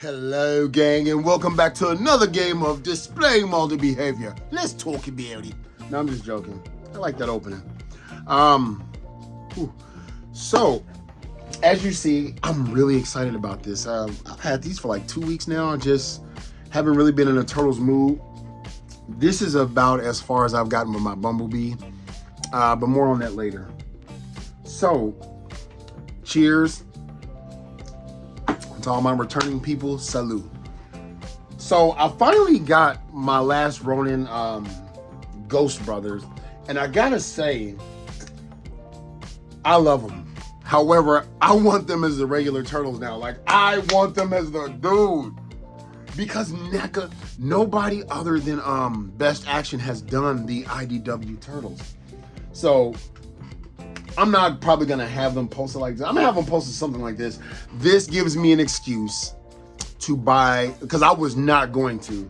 Hello, gang, and welcome back to another game of Displaying Multi Behavior. Let's talk about it. No, I'm just joking. I like that opening. So, as you see, I'm really excited about this. I've had these for like 2 weeks now. I just haven't really been in a Turtles mood. This is about as far as I've gotten with my Bumblebee, but more on that later. So, cheers. To all my returning people, salute. So I finally got my last Ronin Ghost Brothers, and I gotta say, I love them. However, I want them as the regular Turtles now. Like, I want them as the dude. Because NECA, nobody other than Best Action has done the IDW Turtles. So I'm not probably gonna have them posted like this. I'm gonna have them posted something like this. This gives me an excuse to buy, because I was not going to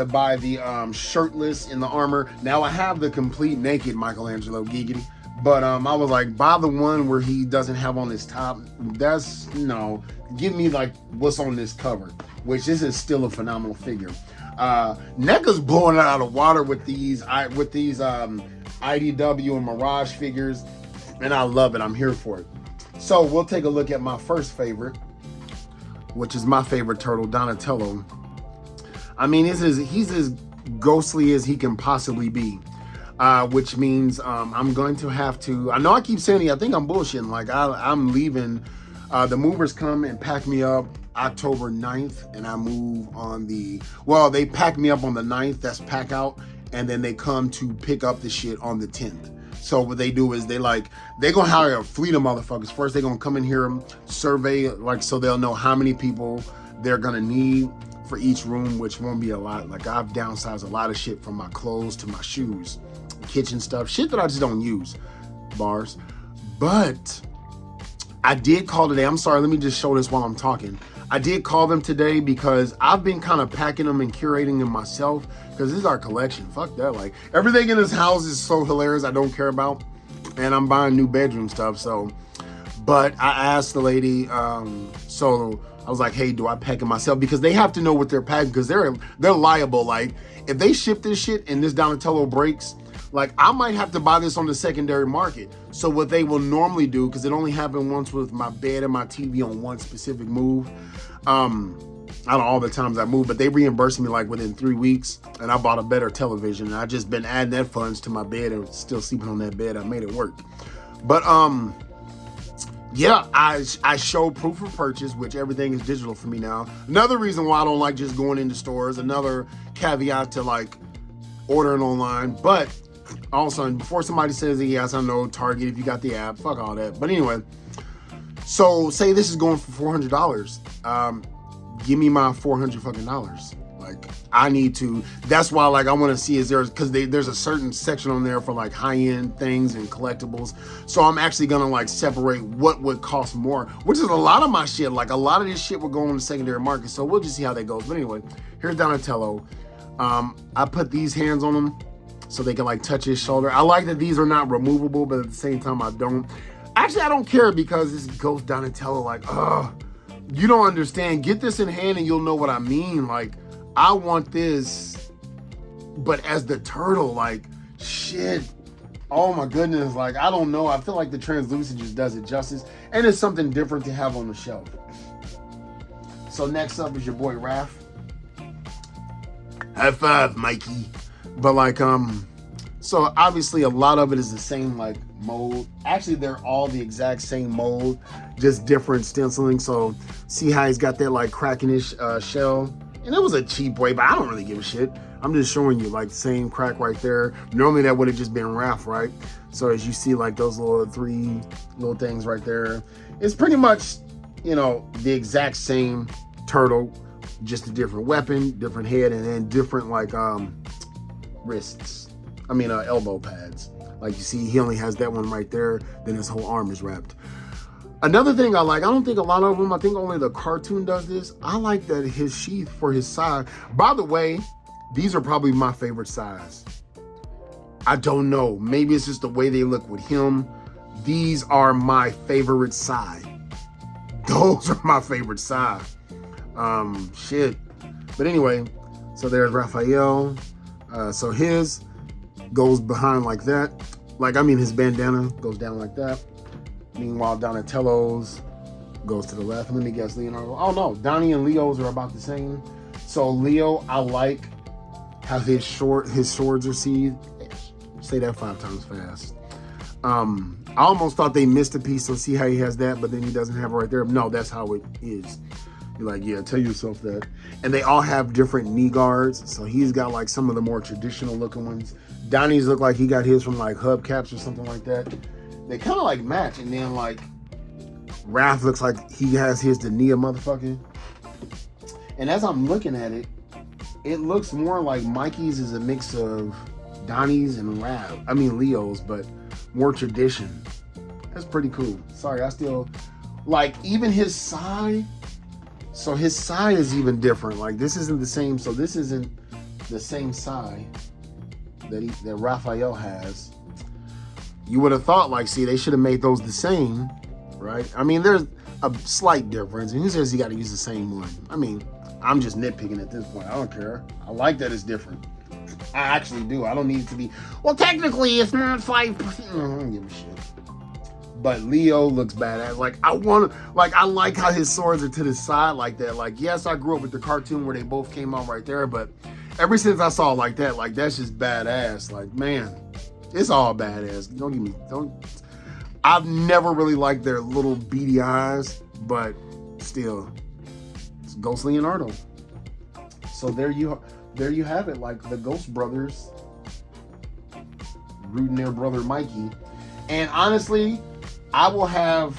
buy the shirtless in the armor. Now I have the complete naked Michelangelo Giggity, but I was like, buy the one where he doesn't have on his top. That's, no, give me like what's on this cover, which this is still a phenomenal figure. NECA's blowing it out of water with these IDW and Mirage figures. And I love it. I'm here for it. So we'll take a look at my first favorite, which is my favorite turtle, Donatello. I mean, he's as ghostly as he can possibly be, which means I'm going to have to. I know I keep saying it. I think I'm bullshitting. Like I'm leaving. The movers come and pack me up October 9th, and I move on they pack me up on the 9th. That's pack out, and then they come to pick up the shit on the 10th. So what they do is they're gonna hire a fleet of motherfuckers. First, they're gonna come in here, survey, like, so they'll know how many people they're gonna need for each room, which won't be a lot. Like, I've downsized a lot of shit, from my clothes to my shoes, kitchen stuff, shit that I just don't use, bars. But I did call today. I'm sorry, let me just show this while I'm talking. I did call them today because I've been kind of packing them and curating them myself, because this is our collection. Fuck that. Like, everything in this house is so hilarious I don't care about, and I'm buying new bedroom stuff. So, but I asked the lady, so I was like, hey, do I pack it myself? Because they have to know what they're packing, because they're liable. Like, if they ship this shit and this Donatello breaks, like, I might have to buy this on the secondary market. So what they will normally do, because it only happened once with my bed and my TV on one specific move, out of all the times I moved, but they reimbursed me like within 3 weeks, and I bought a better television, and I just been adding that funds to my bed and still sleeping on that bed. I made it work. But yeah, I show proof of purchase, which everything is digital for me now. Another reason why I don't like just going into stores. Another caveat to like ordering online. But also, before somebody says, yes, I know, Target, if you got the app, fuck all that. But anyway, so say this is going for $400. Give me my $400 fucking dollars. Like, I need to. That's why, like, I want to see because there's a certain section on there for like high-end things and collectibles. So I'm actually gonna like separate what would cost more, which is a lot of my shit. Like, a lot of this shit will go on the secondary market. So we'll just see how that goes. But anyway, here's Donatello. I put these hands on him so they can like touch his shoulder. I like that these are not removable, but at the same time I don't. Actually, I don't care, because this Ghost Donatello, like, you don't understand. Get this in hand and you'll know what I mean. Like, I want this, but as the turtle, like, shit. Oh my goodness. Like, I don't know. I feel like the translucent just does it justice. And it's something different to have on the shelf. So next up is your boy Raph. High five, Mikey. But like, so obviously a lot of it is the same like mold. Actually, they're all the exact same mold, just different stenciling. So see how he's got that like cracking-ish shell? And it was a cheap way, but I don't really give a shit. I'm just showing you like the same crack right there. Normally that would have just been Raph, right? So as you see, like those little 3 little things right there, it's pretty much, you know, the exact same turtle, just a different weapon, different head, and then different like wrists. I mean, elbow pads. Like you see, he only has that one right there. Then his whole arm is wrapped. Another thing I like, I don't think a lot of them, I think only the cartoon does this. I like that his sheath for his side. By the way, these are probably my favorite size. I don't know. Maybe it's just the way they look with him. These are my favorite side. Those are my favorite side. Shit. But anyway, so there's Raphael. So his goes behind like that. Like, I mean, his bandana goes down like that. Meanwhile, Donatello's goes to the left. Let me guess, Leonardo. Oh no, Donnie and Leo's are about the same. So Leo, I like how his swords are seed. Say that 5 times fast. I almost thought they missed a piece, so see how he has that, but then he doesn't have it right there. No, that's how it is. You're like, yeah, tell yourself that. And they all have different knee guards. So he's got like some of the more traditional looking ones. Donnie's look like he got his from like hubcaps or something like that. They kind of like match. And then like Raph looks like he has his the Nia motherfucker. And as I'm looking at it, it looks more like Mikey's is a mix of Donnie's and Leo's, but more tradition. That's pretty cool. Sorry, I still like even his side. So his side is even different. Like this isn't the same. So this isn't the same side that Raphael has. You would have thought like, see, they should have made those the same, right? I mean, there's a slight difference. And who says you got to use the same one? I mean, I'm just nitpicking at this point. I don't care. I like that it's different. I actually do. I don't need it to be, well, technically it's not 5%. I don't give a shit. But Leo looks badass. Like I like how his swords are to the side like that. Like, yes, I grew up with the cartoon where they both came out right there, but ever since I saw it like that, like that's just badass. Like, man, it's all badass. I've never really liked their little beady eyes, but still, it's Ghost Leonardo. So there you have it, like the Ghost brothers rooting their brother Mikey. And honestly, I will have,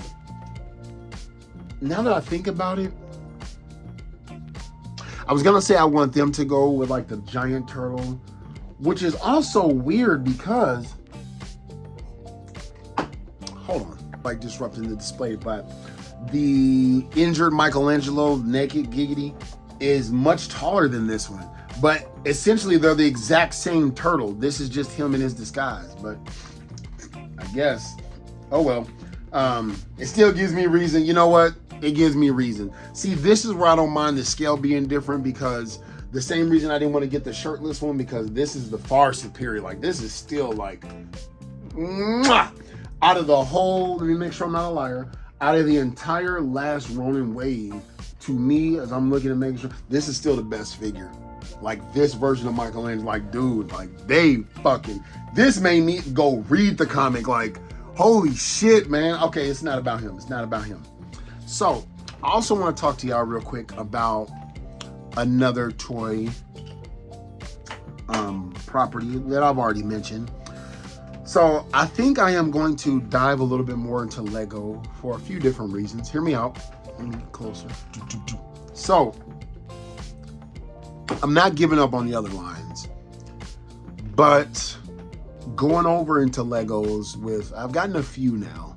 now that I think about it, I was gonna say I want them to go with like the giant turtle, which is also weird because, hold on, like disrupting the display, but the injured Michelangelo naked giggity is much taller than this one. But essentially they're the exact same turtle. This is just him in his disguise, but I guess, oh well. It still gives me reason. You know what? It gives me reason. See, this is where I don't mind the scale being different, because the same reason I didn't want to get the shirtless one, because this is the far superior. Like, this is still like, mwah! Out of the whole, let me make sure I'm not a liar, out of the entire last Ronin wave, to me, as I'm looking at making sure, this is still the best figure. Like, this version of Michelangelo, like, dude, like, they fucking, this made me go read the comic, like, holy shit, man. Okay, it's not about him. It's not about him. So, I also want to talk to y'all real quick about another toy property that I've already mentioned. So, I think I am going to dive a little bit more into Lego for a few different reasons. Hear me out. Let me get closer. So, I'm not giving up on the other lines, but going over into Legos with, I've gotten a few now.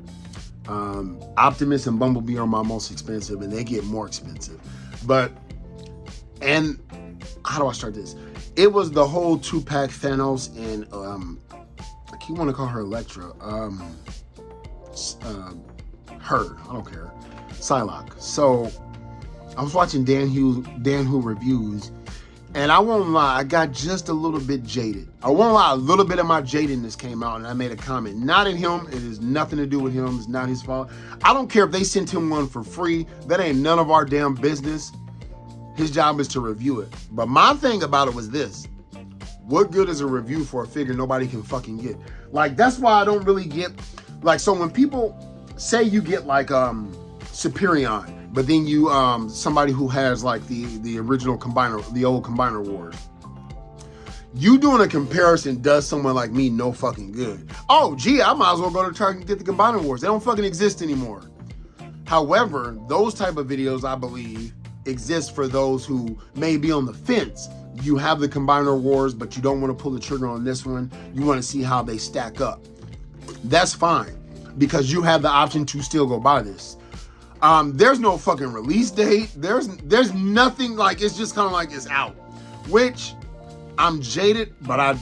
Optimus and Bumblebee are my most expensive, and they get more expensive. But, and how do I start this? It was the whole 2-pack Thanos and I keep wanting to call her Elektra. Her, I don't care. Psylocke. So I was watching Dan Who reviews, and I won't lie, I got just a little bit jaded. I won't lie, a little bit of my jadedness came out, and I made a comment. Not in him. It has nothing to do with him. It's not his fault. I don't care if they sent him one for free. That ain't none of our damn business. His job is to review it. But my thing about it was this. What good is a review for a figure nobody can fucking get? Like, that's why I don't really get, like, so when people say you get like Superion, but then you somebody who has like the original combiner, the old Combiner Wars, you doing a comparison does someone like me no fucking good. Oh gee, I might as well go to Target and get the Combiner Wars. They don't fucking exist anymore. However, those type of videos, I believe, exist for those who may be on the fence. You have the Combiner Wars, but you don't want to pull the trigger on this one. You want to see how they stack up. That's fine, because you have the option to still go buy this. There's no fucking release date. There's nothing, like, it's just kind of like it's out. Which I'm jaded, but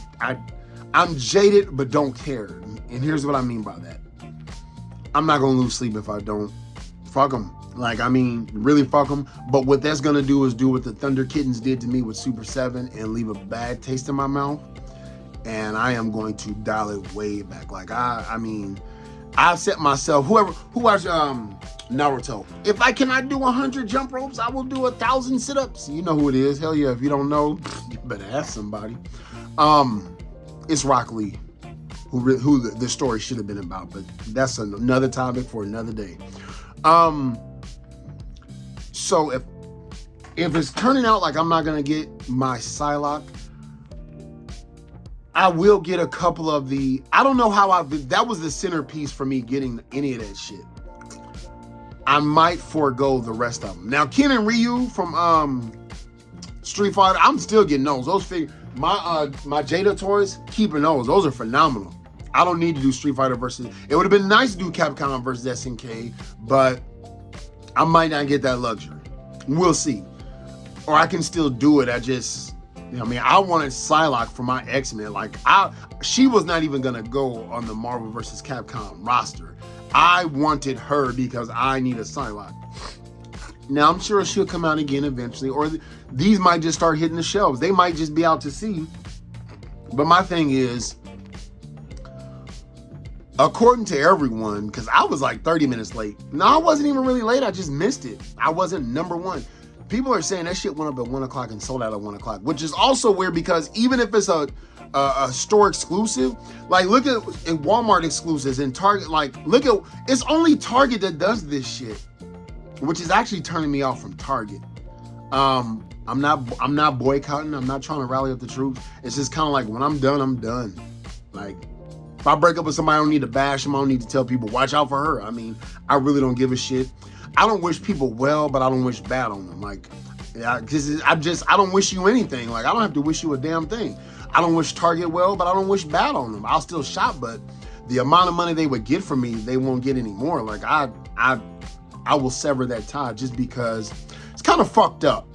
I'm jaded but don't care. And here's what I mean by that. I'm not gonna lose sleep if I don't. Fuck them. Like, I mean, really fuck them. But what that's gonna do is do what the Thunder Kittens did to me with Super 7 and leave a bad taste in my mouth. And I am going to dial it way back. Like, I mean, I've set myself, who watched Naruto, if I cannot do 100 jump ropes, I will do 1,000 sit-ups. You know who it is. Hell yeah, if you don't know, you better ask somebody. It's Rock Lee, who the story should have been about, but that's another topic for another day. So if it's turning out like I'm not gonna get my Psylocke, I will get a couple of the, I don't know how that was the centerpiece for me getting any of that shit. I might forego the rest of them. Now, Ken and Ryu from Street Fighter, I'm still getting those. Those figures, my Jada toys, keeping those. Those are phenomenal. I don't need to do Street Fighter versus, it would have been nice to do Capcom versus SNK, but I might not get that luxury. We'll see. Or I can still do it. I just, you know what I mean? I wanted Psylocke for my X-Men. Like, she was not even gonna go on the Marvel vs. Capcom roster. I wanted her because I need a Psylocke. Now, I'm sure she'll come out again eventually, or these might just start hitting the shelves. They might just be out to sea. But my thing is, according to everyone, because I was like 30 minutes late. No, I wasn't even really late. I just missed it. I wasn't number one. People are saying that shit went up at 1 o'clock and sold out at 1 o'clock, which is also weird because even if it's a store exclusive, like look at in Walmart exclusives and Target, like look at, it's only Target that does this shit, which is actually turning me off from Target. I'm not boycotting. I'm not trying to rally up the troops. It's just kind of like when I'm done, I'm done. Like, if I break up with somebody, I don't need to bash them. I don't need to tell people, watch out for her. I mean, I really don't give a shit. I don't wish people well, but I don't wish bad on them. Like, because I don't wish you anything. Like, I don't have to wish you a damn thing. I don't wish Target well, but I don't wish bad on them. I'll still shop, but the amount of money they would get from me, they won't get anymore. Like, I will sever that tie just because it's kind of fucked up.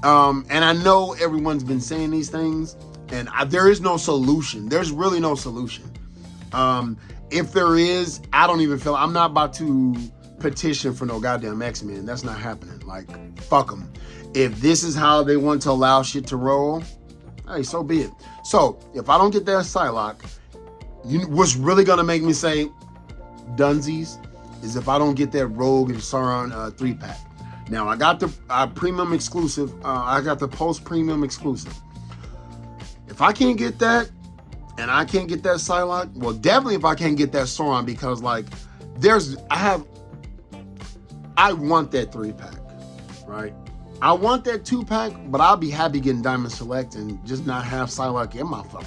And I know everyone's been saying these things, and there is no solution. There's really no solution. If there is, I don't even feel, I'm not about to petition for no goddamn X-Men. That's not happening. Like, fuck them. If this is how they want to allow shit to roll, hey, so be it. So, if I don't get that Psylocke, what's really gonna make me say Dunsies is if I don't get that Rogue and Sauron 3-pack. Now, I got the premium exclusive. I got the post-premium exclusive. If I can't get that, and I can't get that Psylocke, well, definitely if I can't get that Sauron, because like, I want that 3-pack, right? I want that 2-pack, but I'll be happy getting Diamond Select and just not have Psylocke in my phone.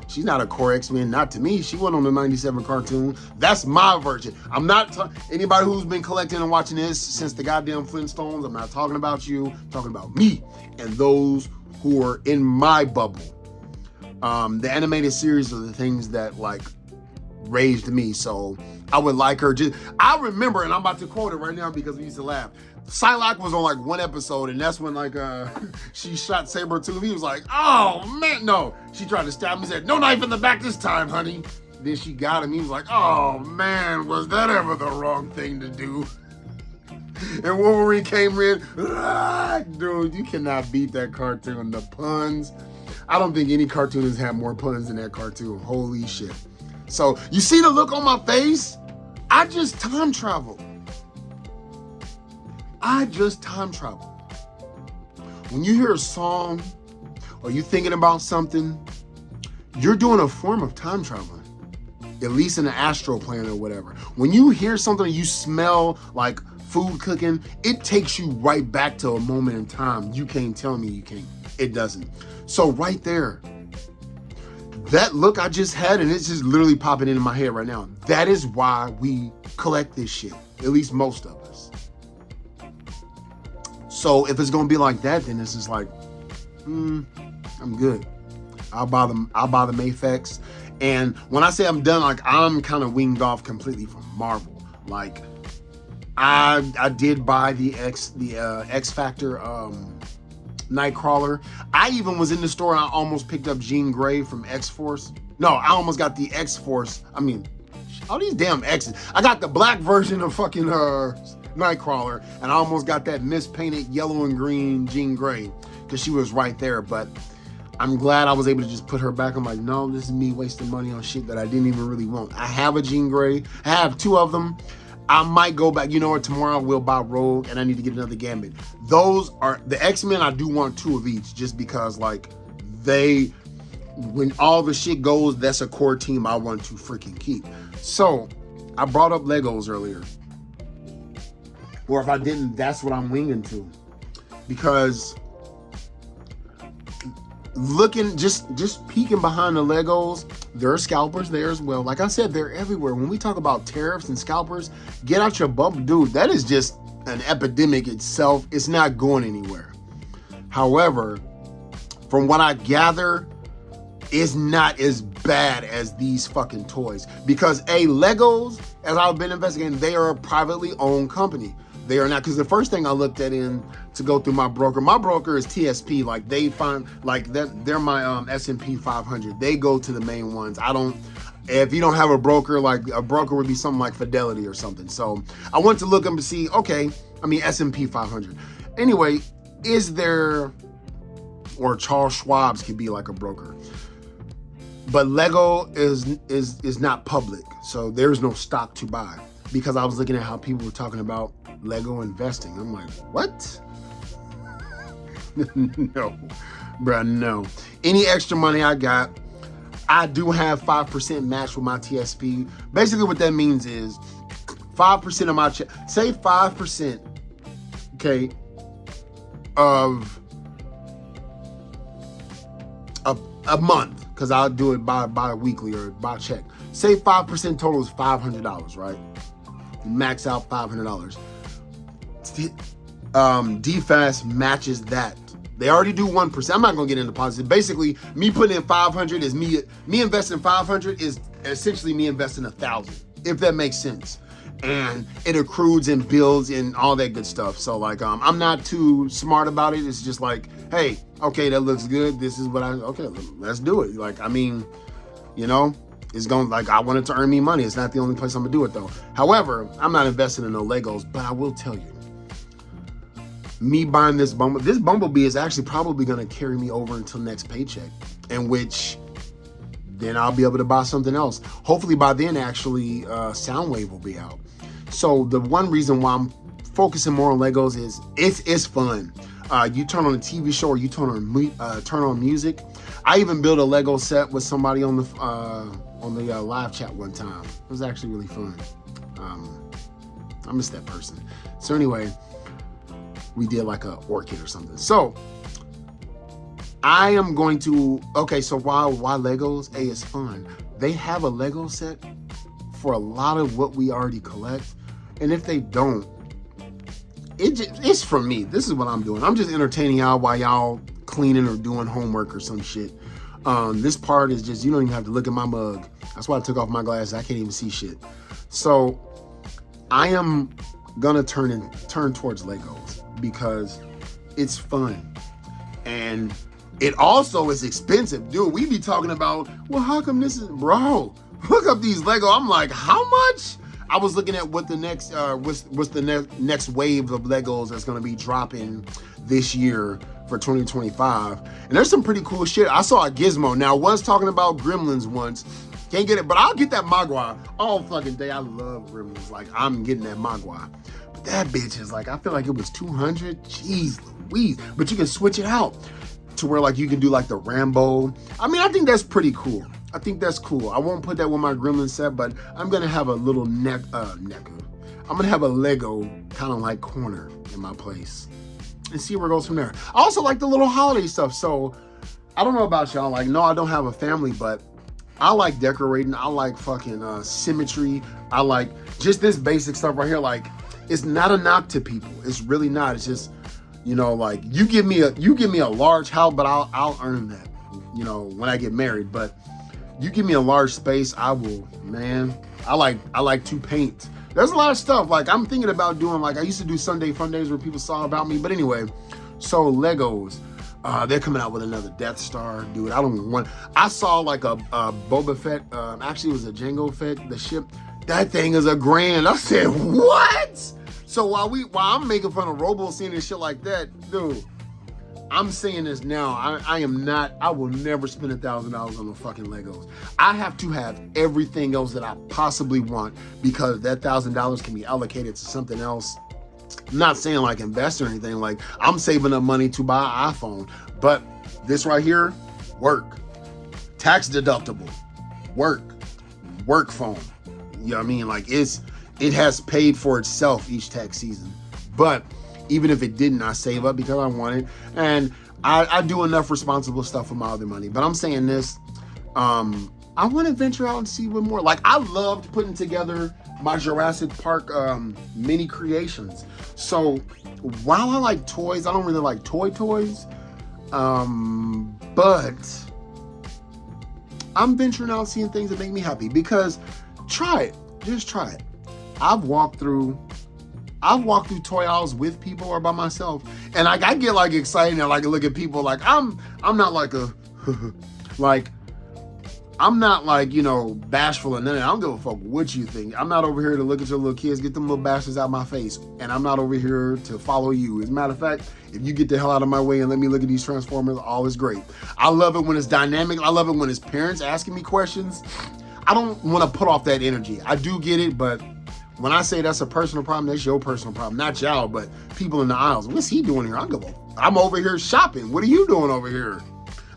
She's not a core X-Men, not to me. She went on the 97 cartoon. That's my version. I'm not, anybody who's been collecting and watching this since the goddamn Flintstones, I'm not talking about you, I'm talking about me and those who are in my bubble. The animated series are the things that like raised me. So I would like her. I remember, and I'm about to quote it right now because we used to laugh. Psylocke was on like one episode, and that's when like she shot Sabretooth. He was like, oh man, no. She tried to stab him. He said, no knife in the back this time, honey. Then she got him. He was like, oh man, was that ever the wrong thing to do? And Wolverine came in, dude, you cannot beat that cartoon. The puns. I don't think any cartoon has had more puns than that cartoon. Holy shit. So you see the look on my face? I just time traveled. When you hear a song or you're thinking about something, you're doing a form of time traveling, at least in the astral plane or whatever. When you hear something, you smell like food cooking, it takes you right back to a moment in time. You can't tell me you can't. It doesn't. So right there, that look I just had, and it's just literally popping into my head right now. That is why we collect this shit, at least most of us. So if it's gonna be like that, then it's just like, I'm good. I'll buy the Mafex. And when I say I'm done, like I'm kind of winged off completely from Marvel. Like I did buy the X Factor Nightcrawler. I even was in the store and I almost picked up Jean Grey from X-Force. No, I almost got the X-Force. I mean, all these damn X's. I got the black version of fucking Nightcrawler, and I almost got that mispainted yellow and green Jean Grey because she was right there. But I'm glad I was able to just put her back. I'm like, no, this is me wasting money on shit that I didn't even really want. I have a Jean Grey. I have 2 of them. I might go back. You know what? Tomorrow I will buy Rogue, and I need to get another Gambit. Those are the X-Men. I do want 2 of each, just because like when all the shit goes, that's a core team I want to freaking keep. So I brought up Legos earlier, or if I didn't, that's what I'm winging to, because looking, just peeking behind the Legos, there are scalpers there as well. Like I said, they're everywhere. When we talk about tariffs and scalpers, get out your bump, dude. That is just an epidemic itself. It's not going anywhere. However, from what I gather, it's not as bad as these fucking toys, because Legos, as I've been investigating, they are a privately owned company. They are not, because the first thing I looked at to go through my broker is TSP. Like they find, like they're my S&P 500. They go to the main ones. If you don't have a broker, like a broker would be something like Fidelity or something. So I went to look them to see, okay, S&P 500. Anyway, or Charles Schwab's could be like a broker. But Lego is not public, so there's no stock to buy. Because I was looking at how people were talking about Lego investing. I'm like, what? No, bruh, no. Any extra money I got, I do have 5% match with my TSP. Basically what that means is 5% of my check, say 5%, okay, of a month, because I'll do it by weekly or by check. Say 5% total is $500, right? Max out $500. DFAST matches that. They already do 1%. I'm not gonna get into positive. Basically, me putting in 500 is me investing 500 is essentially me investing 1,000, if that makes sense. And it accrues and builds and all that good stuff. So like, I'm not too smart about it. It's just like, hey, okay, that looks good. This is what okay, let's do it. Like, I mean, you know, it's going, like, I want it to earn me money. It's not the only place I'm gonna do it though. However, I'm not investing in no Legos, but I will tell you, me buying this Bumblebee is actually probably gonna carry me over until next paycheck, in which then I'll be able to buy something else. Hopefully by then, actually, Soundwave will be out. So the one reason why I'm focusing more on Legos is it's fun. You turn on a TV show or you turn on music. I even built a Lego set with somebody on the live chat one time. It was actually really fun. I miss that person. So anyway, we did like a orchid or something. So I am going to, okay, so why Legos? It's fun. They have a Lego set for a lot of what we already collect. And if they don't, it's for me. This is what I'm doing. I'm just entertaining y'all while y'all cleaning or doing homework or some shit. This part is just, you don't even have to look at my mug. That's why I took off my glasses. I can't even see shit. So I am gonna turn towards Legos because it's fun. And it also is expensive. Dude, we be talking about, well, how come this is, bro, look up these Lego. I'm like, how much? I was looking at what the next, what's the next wave of Legos that's gonna be dropping this year for 2025. And there's some pretty cool shit. I saw a Gizmo. Now, I was talking about Gremlins once. Can't get it, but I'll get that Mogwai all fucking day. I love Gremlins. Like, I'm getting that Mogwai. But that bitch is like, I feel like it was 200. Jeez Louise. But you can switch it out to where like you can do like the Rambo. I mean, I think that's pretty cool. I think that's cool. I won't put that with my Gremlin set, but I'm gonna have a little NECA. I'm gonna have a Lego kind of like corner in my place and see where it goes from there. I also like the little holiday stuff. So I don't know about y'all. Like, no, I don't have a family, but I like decorating. I like fucking symmetry. I like just this basic stuff right here. Like, it's not a knock to people. It's really not. It's just, you know, like you give me a large house, but I'll earn that, you know, when I get married. But you give me a large space, I will, man. I like to paint. There's a lot of stuff. Like, I'm thinking about doing, like, I used to do Sunday Fun Days where people saw about me. But anyway, so Legos, they're coming out with another Death Star, dude. I saw like a Boba Fett, actually it was a Jango Fett, the ship. That thing is $1,000. I said, what? So while I'm making fun of Robo scene and shit like that, dude, I'm saying this now. I will never spend $1,000 on the fucking Legos. I have to have everything else that I possibly want because that $1,000 can be allocated to something else. I'm not saying like invest or anything. Like I'm saving up money to buy an iPhone, but this right here, work, tax deductible, work phone. You know what I mean? Like it has paid for itself each tax season, but even if it didn't, I save up because I want it. And I do enough responsible stuff with my other money. But I'm saying this, I want to venture out and see what more. Like, I loved putting together my Jurassic Park mini creations. So while I like toys, I don't really like toys. But I'm venturing out seeing things that make me happy because try it. Just try it. I've walked through toy aisles with people or by myself, and like I get like excited and like look at people like I'm not like a like I'm not like, you know, bashful and nothing. I don't give a fuck what you think. I'm not over here to look at your little kids, get them little bastards out my face, and I'm not over here to follow you. As a matter of fact, if you get the hell out of my way and let me look at these Transformers, all is great. I love it when it's dynamic. I love it when it's parents asking me questions. I don't want to put off that energy. I do get it, but when I say that's a personal problem, that's your personal problem. Not y'all, but people in the aisles. What's he doing here? I'm over here shopping. What are you doing over here?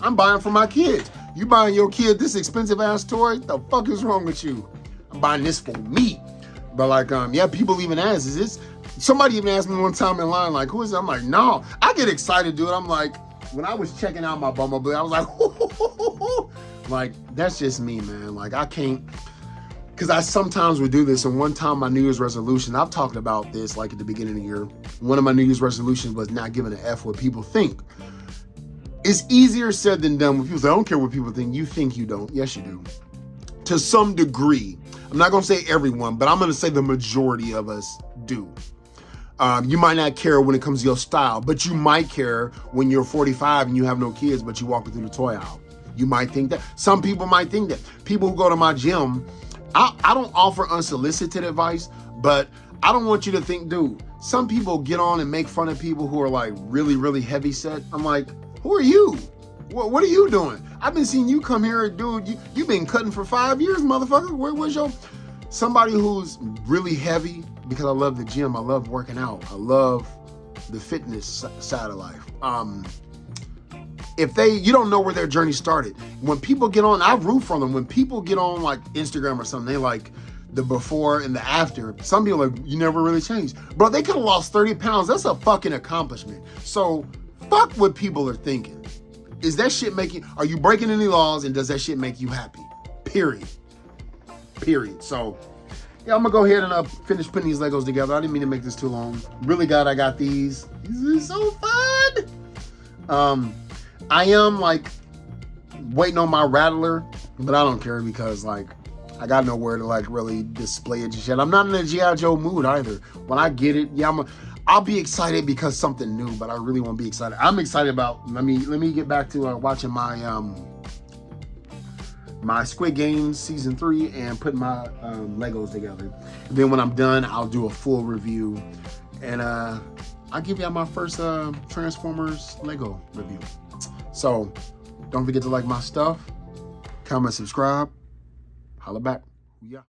I'm buying for my kids. You buying your kid this expensive ass toy? The fuck is wrong with you? I'm buying this for me. But like, yeah, people even ask, is this? Somebody even asked me one time in line, like, who is it? I'm like, no. I get excited, dude. I'm like, when I was checking out my Bumblebee, I was like, like, that's just me, man. Like, I can't. Because I sometimes would do this, and one time my New Year's resolution, I've talked about this like at the beginning of the year, one of my New Year's resolutions was not giving a F what people think. It's easier said than done when people say, I don't care what people think. You think you don't. Yes, you do. To some degree. I'm not going to say everyone, but I'm going to say the majority of us do. You might not care when it comes to your style, but you might care when you're 45 and you have no kids, but you walking through the toy aisle. You might think that. Some people might think that. People who go to my gym, I don't offer unsolicited advice, but I don't want you to think, dude, some people get on and make fun of people who are like really, really heavy set. I'm like, who are you? What are you doing? I've been seeing you come here, dude. You've been cutting for 5 years, motherfucker. Where's your... Somebody who's really heavy, because I love the gym. I love working out. I love the fitness side of life. You don't know where their journey started. When people get on, I root for them. When people get on like Instagram or something, they like the before and the after. Some people are like, you never really changed. Bro, they could have lost 30 pounds. That's a fucking accomplishment. So fuck what people are thinking. Is that shit are you breaking any laws, and does that shit make you happy? Period. So yeah, I'm gonna go ahead and finish putting these Legos together. I didn't mean to make this too long. Really glad I got these. This is so fun. I am like waiting on my Rattler, but I don't care because like I got nowhere to like really display it just yet. I'm not in a G.I. Joe mood either. When I get it, yeah, I'll be excited because something new, but I really won't be excited. I'm excited about, let me get back to watching my my Squid Game season 3 and putting my Legos together. And then when I'm done, I'll do a full review, and I'll give y'all my first Transformers Lego review. So don't forget to like my stuff, comment, subscribe, holla back. Yeah.